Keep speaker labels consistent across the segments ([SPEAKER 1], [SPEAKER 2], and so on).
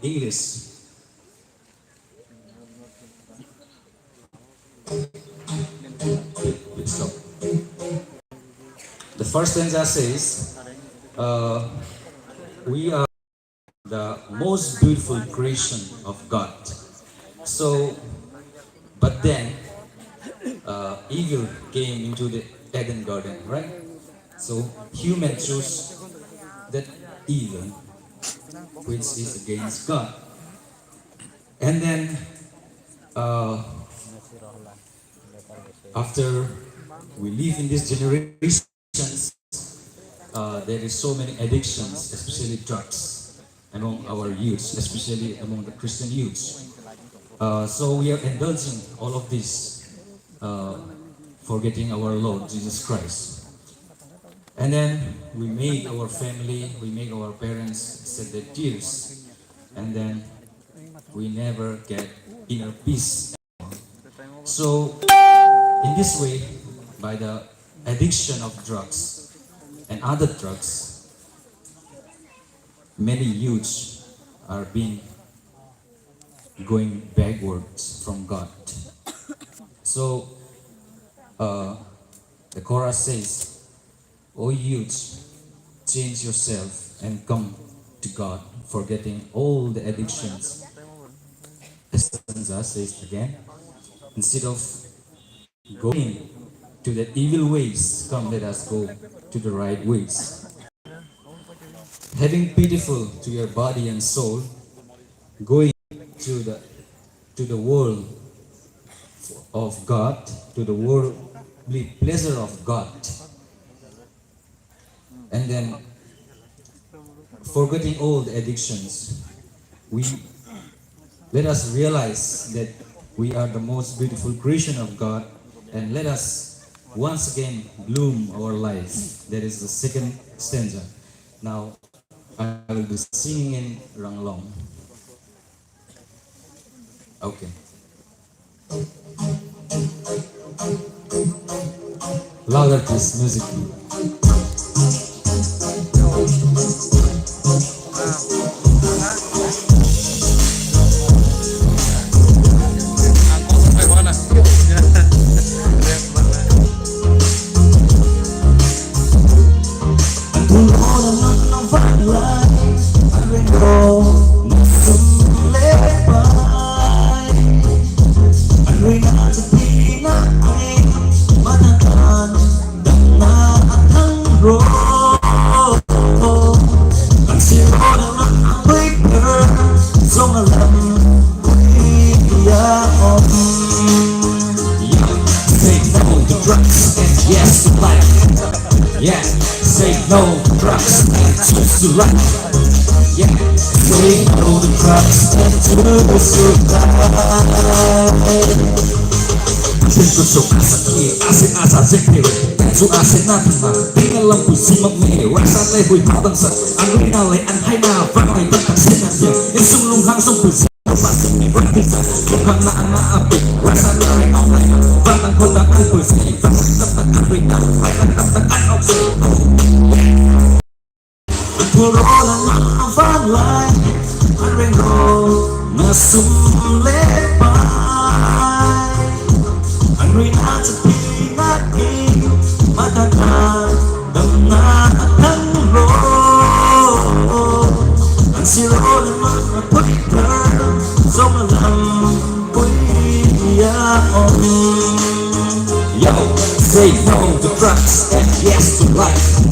[SPEAKER 1] English. So, the first stanza says, we are the most beautiful creation of God. So, but then evil came into the Eden garden, right? So human chose that evil, which is against God. And then after we live in these generations, there is so many addictions, especially drugs, among our youths, especially among the Christian youths. So we are indulging all of this, forgetting our Lord Jesus Christ. And then we make our family, we make our parents shed their tears, and then we never get inner peace. So in this way, by the addiction of drugs and other drugs, many youths are being going backwards from God. So the chorus says, "O youths, change yourself and come to God, forgetting all the addictions." The stanza says again, instead of going to the evil ways, come let us go to the right ways. Having pitiful to your body and soul, going to the world of God, to the worldly pleasure of God, and then forgetting all the addictions, we let us realize that we are the most beautiful creation of God, and let us once again bloom our life. That is the second stanza. Now I will be singing in Ranglong. Okay. Louder please, music. Yes to life. Yeah, say no to drugs and choose to life. Yeah, say no to drugs and choose to life. Dito sa kasaki, asa zekere, tenso asa natima, tinggal lampu simak me, rasa lehoy patang sa, ang rinalay ang hay na, bakay batang sinasya, isang lunghang sa pusi, pasang ni Bratisa, lunghang na ang naapit, rasa lehoy online, batang kodang ang pusi, batang tatang ang rinal, batang tatang ang oksi. Ang puro lang ang fanlay, ang ringo, nasumlepay. Rin at sa pinaging matatandang na ang road. Ang siro ng mga Twitter, so malampoy yaon. Yo, say no to drugs and yes to life.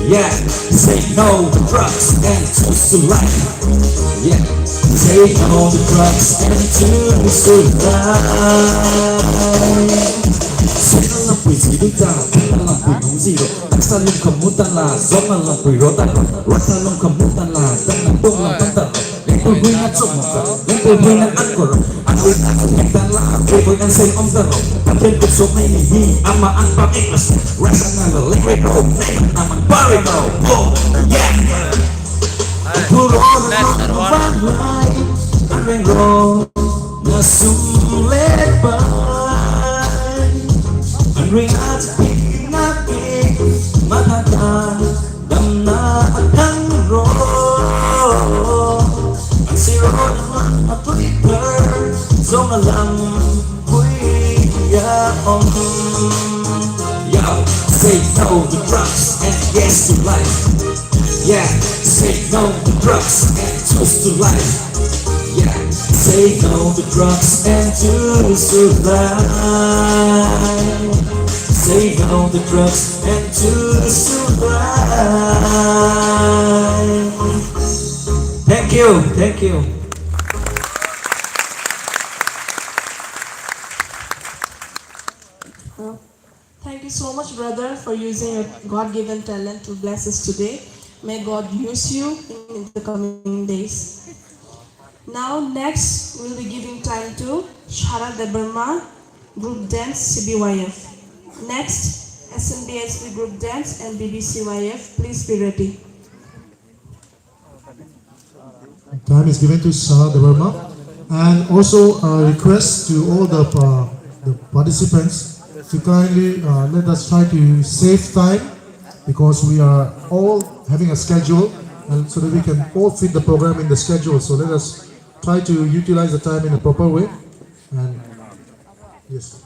[SPEAKER 1] Yeah, say no to drugs and choose to life. Yeah, say no to drugs and choose to life. Sino lang po'y silita, kita lang po'y nung zero. Taksalong kamutan la, zongan lang po'y rotan. Rasalong kamutan la, tanambong lang tantar. Lempo'y buhay na tsumaka, lempo'y buhay na angkor. Ako'y nakakita la, lempo'y ang say om daro. Pagyan ko so may nihi, ama ang pag-iklas. Rasa nga la, lempo'y ko, neman naman pari ko. Oh, yeah! Puro na ang paglay, ang rengro na sulit pa. Ring at pinaging matatandang na ang road. Ang siro không là làm vui ya yo say no to drugs and yes to life yeah say no to drugs and toast to life yeah say no to drugs and to survive say no to drugs and to survive. Thank you, thank you.
[SPEAKER 2] Thank you so much, brother, for using your God-given talent to bless us today. May God use you in the coming days. Now, next, we'll be giving time to Shara Debarma, Group Dance, CBYF. Next, SNBSB Group Dance and BBCYF. Please be ready.
[SPEAKER 3] Time is given to Shah Devarma, and also a request to all the participants to kindly let us try to save time because we are all having a schedule and so that we can all fit the program in the schedule. So let us try to utilize the time in a proper way. And yes.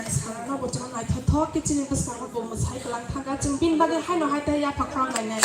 [SPEAKER 2] nai sarang na bochan nai thot thot ke chini bas ka bo mo sai kalang thanga chung bin ba ge hai no hai ta ya phakram nai nai